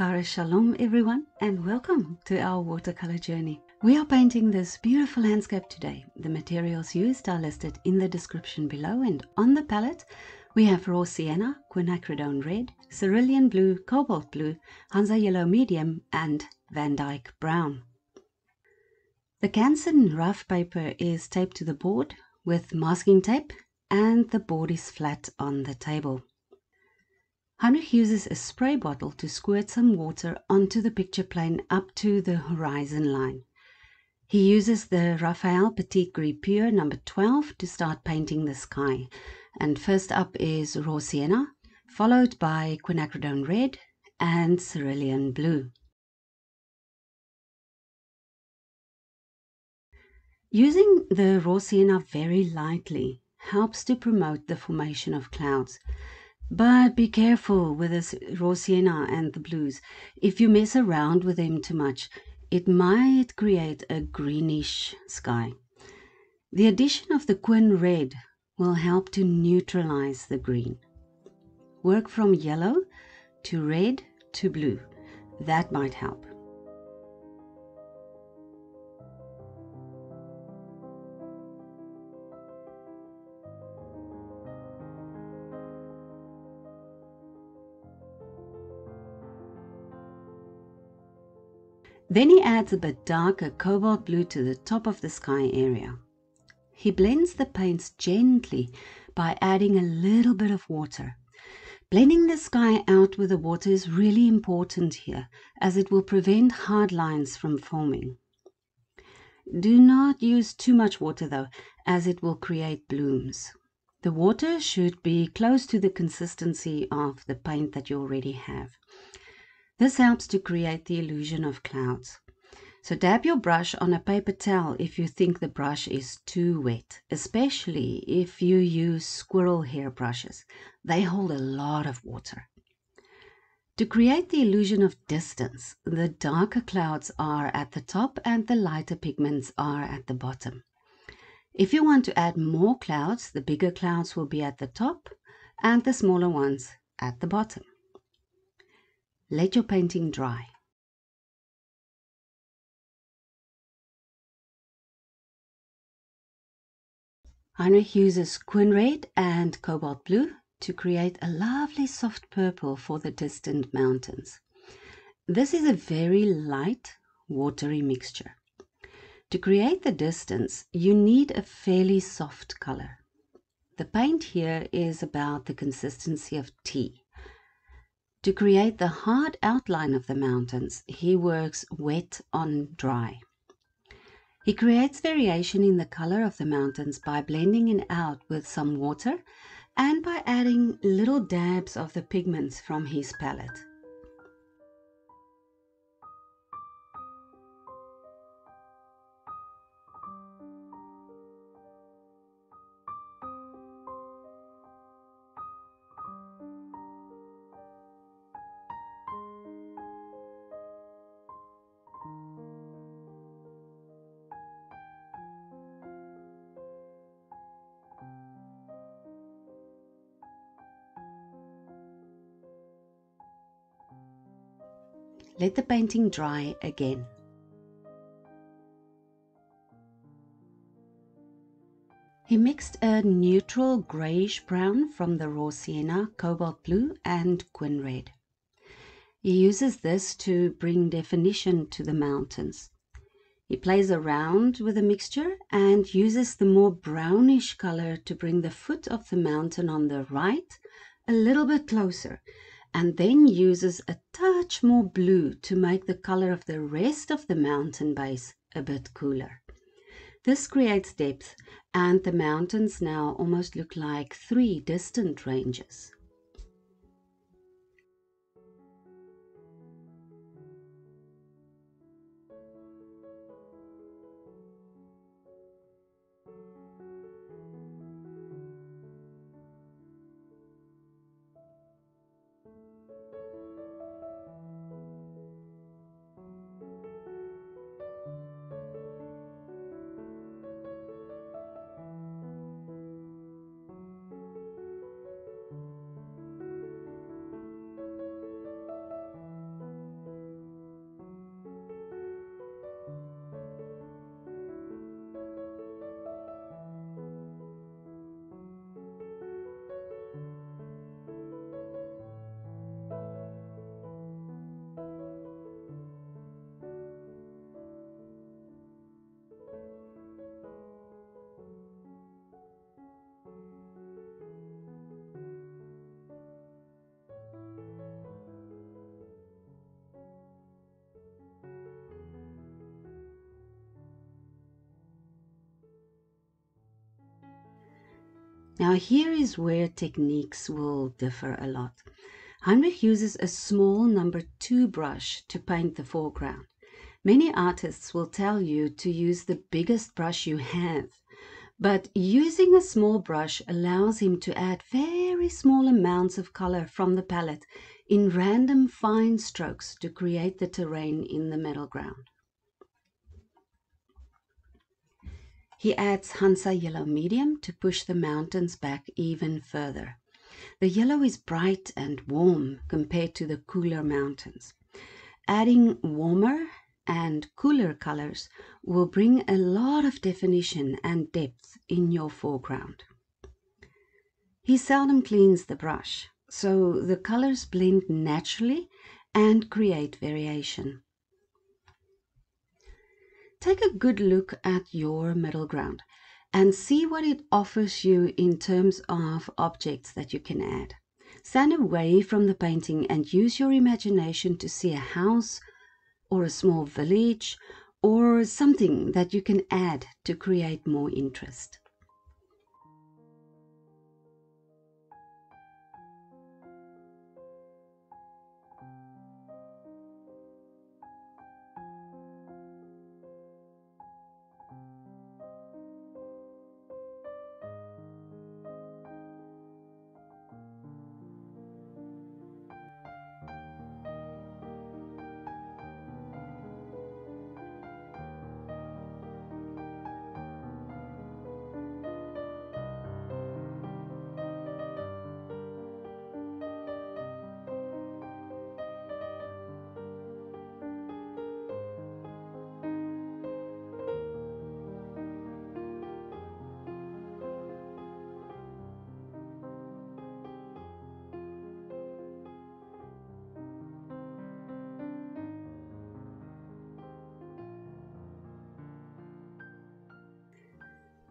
Kara Shalom everyone, and welcome to our watercolor journey. We are painting this beautiful landscape today. The materials used are listed in the description below, and on the palette we have raw sienna, Quinacridone red, Cerulean blue, Cobalt blue, Hansa yellow medium and Van Dyke brown. The Canson rough paper is taped to the board with masking tape and the board is flat on the table. Heinrich uses a spray bottle to squirt some water onto the picture plane up to the horizon line. He uses the Raphael Petit Gris Pure number 12 to start painting the sky. And first up is raw sienna, followed by Quinacridone red and Cerulean blue. Using the raw sienna very lightly helps to promote the formation of clouds. But be careful with this raw sienna and the blues. If you mess around with them too much, it might create a greenish sky. The addition of the Quin red will help to neutralize the green. Work from yellow to red to blue. That might help. Then he adds a bit darker cobalt blue to the top of the sky area. He blends the paints gently by adding a little bit of water. Blending the sky out with the water is really important here, as it will prevent hard lines from forming. Do not use too much water though, as it will create blooms. The water should be close to the consistency of the paint that you already have. This helps to create the illusion of clouds. So dab your brush on a paper towel if you think the brush is too wet, especially if you use squirrel hair brushes. They hold a lot of water. To create the illusion of distance, the darker clouds are at the top and the lighter pigments are at the bottom. If you want to add more clouds, the bigger clouds will be at the top and the smaller ones at the bottom. Let your painting dry. Heinrich uses Quin red and Cobalt blue to create a lovely soft purple for the distant mountains. This is a very light, watery mixture. To create the distance, you need a fairly soft color. The paint here is about the consistency of tea. To create the hard outline of the mountains, he works wet on dry. He creates variation in the color of the mountains by blending it out with some water and by adding little dabs of the pigments from his palette. Let the painting dry again. He mixed a neutral grayish brown from the raw sienna, cobalt blue and Quin red. He uses this to bring definition to the mountains. He plays around with the mixture and uses the more brownish color to bring the foot of the mountain on the right a little bit closer, and then uses a touch more blue to make the color of the rest of the mountain base a bit cooler. This creates depth, and the mountains now almost look like three distant ranges. Now here is where techniques will differ a lot. Heinrich uses a small number 2 brush to paint the foreground. Many artists will tell you to use the biggest brush you have, but using a small brush allows him to add very small amounts of color from the palette in random fine strokes to create the terrain in the middle ground. He adds Hansa yellow medium to push the mountains back even further. The yellow is bright and warm compared to the cooler mountains. Adding warmer and cooler colors will bring a lot of definition and depth in your foreground. He seldom cleans the brush, so the colors blend naturally and create variation. Take a good look at your middle ground and see what it offers you in terms of objects that you can add. Stand away from the painting and use your imagination to see a house or a small village or something that you can add to create more interest.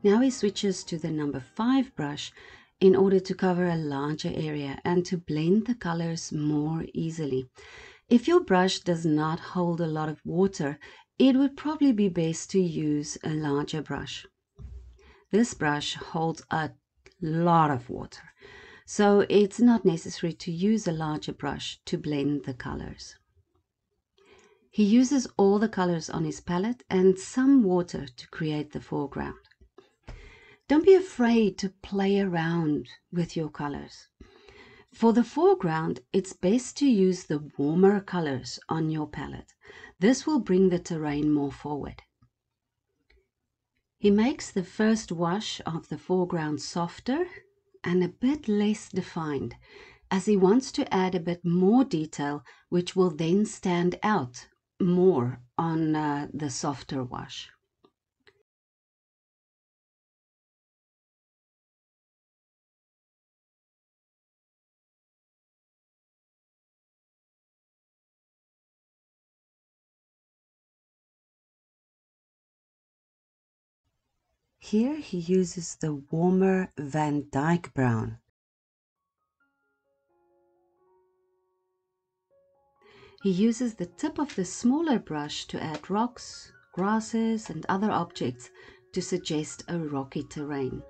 Now he switches to the number 5 brush in order to cover a larger area and to blend the colors more easily. If your brush does not hold a lot of water, it would probably be best to use a larger brush. This brush holds a lot of water, so it's not necessary to use a larger brush to blend the colors. He uses all the colors on his palette and some water to create the foreground. Don't be afraid to play around with your colors. For the foreground, it's best to use the warmer colors on your palette. This will bring the terrain more forward. He makes the first wash of the foreground softer and a bit less defined, as he wants to add a bit more detail, which will then stand out more on the softer wash. Here he uses the warmer Van Dyke brown. He uses the tip of the smaller brush to add rocks, grasses and other objects to suggest a rocky terrain.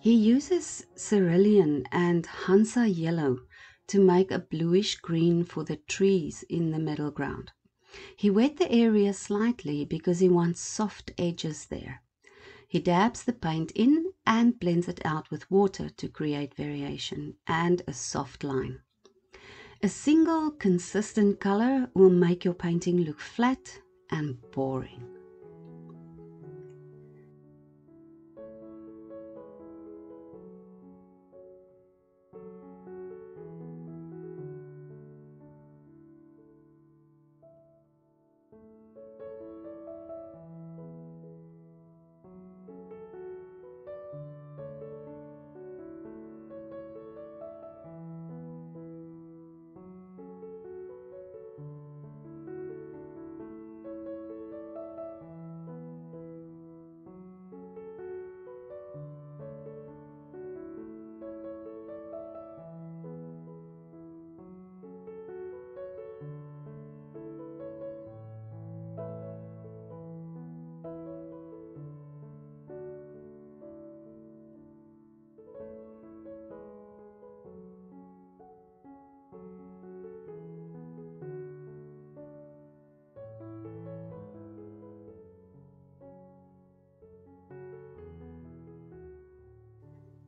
He uses Cerulean and Hansa yellow to make a bluish green for the trees in the middle ground. He wet the area slightly because he wants soft edges there. He dabs the paint in and blends it out with water to create variation and a soft line. A single consistent color will make your painting look flat and boring.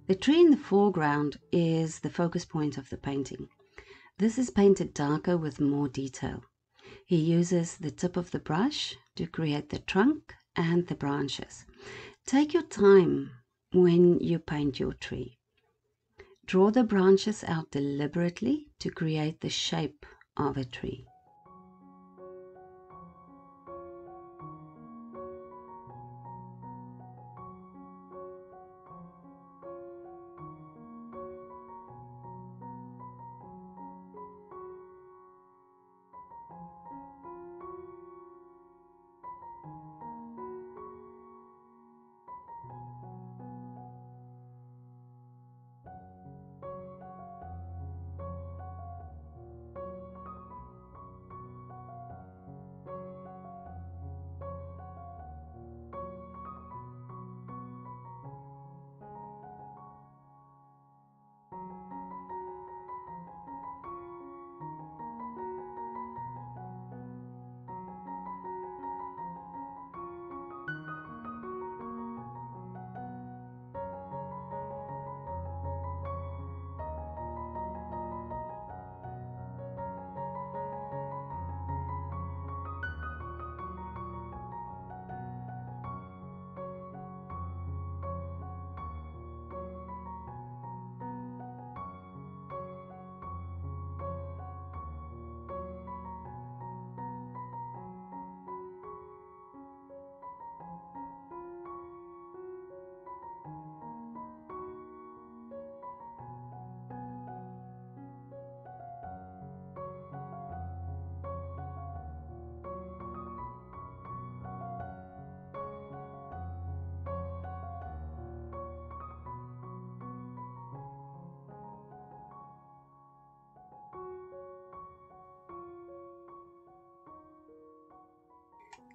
The tree in the foreground is the focus point of the painting. This is painted darker with more detail. He uses the tip of the brush to create the trunk and the branches. Take your time when you paint your tree. Draw the branches out deliberately to create the shape of a tree.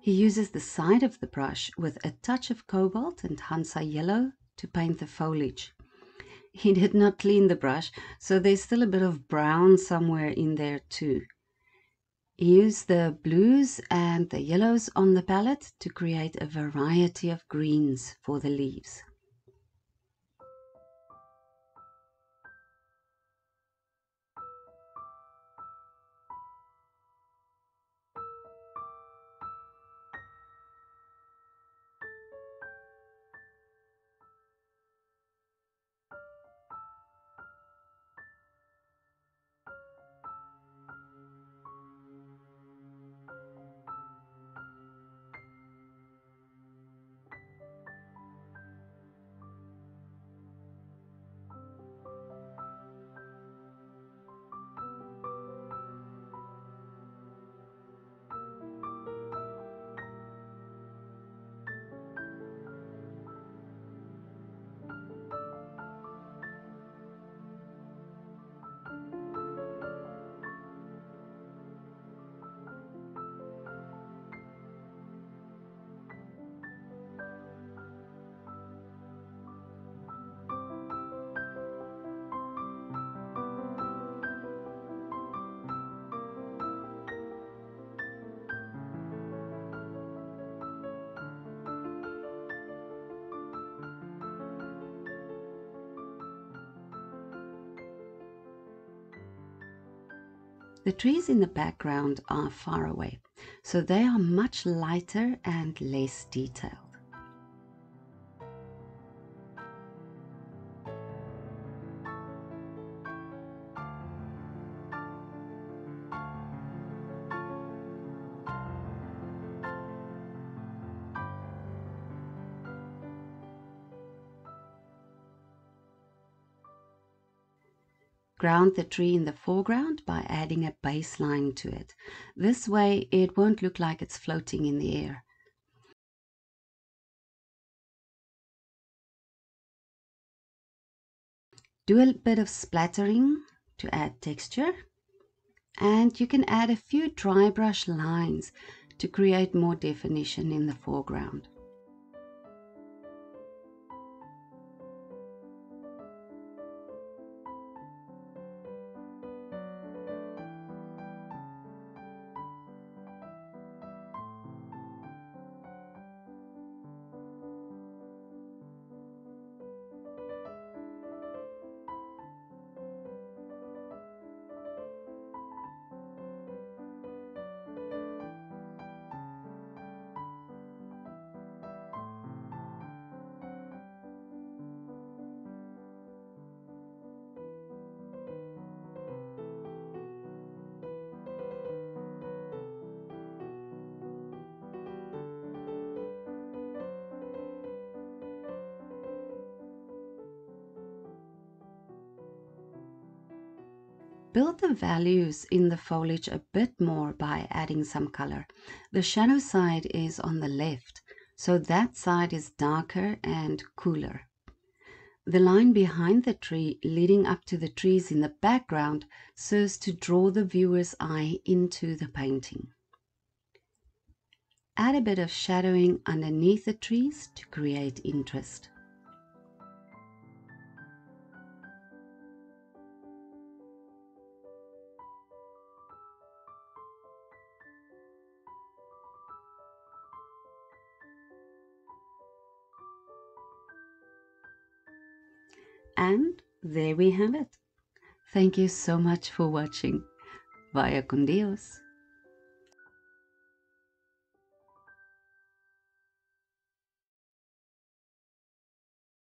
He uses the side of the brush with a touch of Cobalt and Hansa yellow to paint the foliage. He did not clean the brush, so there's still a bit of brown somewhere in there too. He used the blues and the yellows on the palette to create a variety of greens for the leaves. The trees in the background are far away, so they are much lighter and less detailed. Ground the tree in the foreground by adding a baseline to it. This way it won't look like it's floating in the air. Do a bit of splattering to add texture, and you can add a few dry brush lines to create more definition in the foreground. Build the values in the foliage a bit more by adding some color. The shadow side is on the left, so that side is darker and cooler. The line behind the tree leading up to the trees in the background serves to draw the viewer's eye into the painting. Add a bit of shadowing underneath the trees to create interest. And there we have it. Thank you so much for watching. Vaya con Dios.